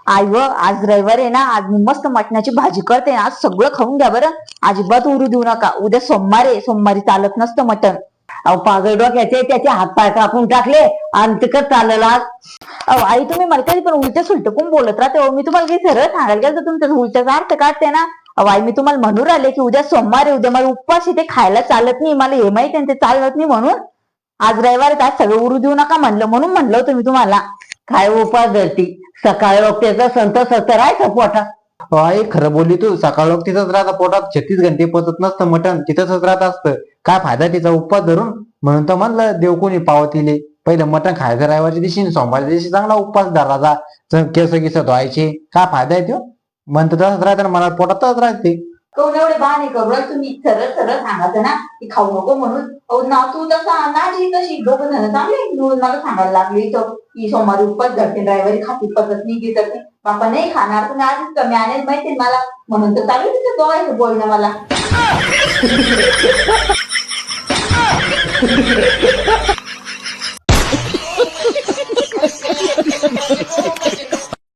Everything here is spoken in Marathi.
आई व आज रविवार आहे ना, आज मी मस्त मटणाची भाजी करते ना, आज सगळं खाऊन घ्या बरं. अजिबात उरू देऊ नका. उद्या सोमवार आहे, सोमवारी चालत नसतं मटण. अहो पागल डोक्याचे त्याचे हातपाय कापून टाकले आणि तिकट चाललं आज. अहो आई तुम्ही मला कधी पण उलट सुलट कोण बोलत राहते हो. मी तुम्हाला काही सरळ सांगायला गेलं तर तुमच्या उलट्याचा अर्थ काढते ना. अहो आई मी तुम्हाला म्हणून राहिले की उद्या सोमवार आहे, उद्या मला उपवास आहे, ते खायला चालत नाही. मला हे माहिती आहे ते चालत नाही म्हणून. आज रविवार आहे, आज सगळं उरू देऊ नका म्हणलं, म्हणून म्हणलं होतं मी तुम्हाला. काय उपास धरती सकाळी त्याचा संत सत्तर आहे पोटा. आई खरं बोलली तू. सकाळ लोक तिथंच राहता पोटात 36 घंटे पचत नसतं मटण, तिथंच राहत असतं. काय फायदा तिचा उपवास धरून. म्हणून तर म्हणलं देव कोणी पावतीले पहिलं मटण खायचं रविवारच्या दिवशी, सोमवारच्या दिवशी चांगला उपवास धरायचा. केस गिस धुवायचे. काय फायदा आहे तो. म्हणतं तसंच राहते ना, मला पोटातच राहते. कोण एवढे बहाणे करू राहिले तुम्ही. सरळ सरळ सांगायचं ना की खाऊ नको म्हणून. अहो ना तू तसा नाजी तशी दोघं जण चांगले मिळून मला सांगायला लागली इथं की सोमवारी उपवास धरते, रविवारी खाती पद्धत नाही घेत नाही. बापा नाही खाणार तुम्ही, आधीच कमी आणेल माहिती मला, म्हणून तर चालू तिथं दोघायचं बोलणं मला.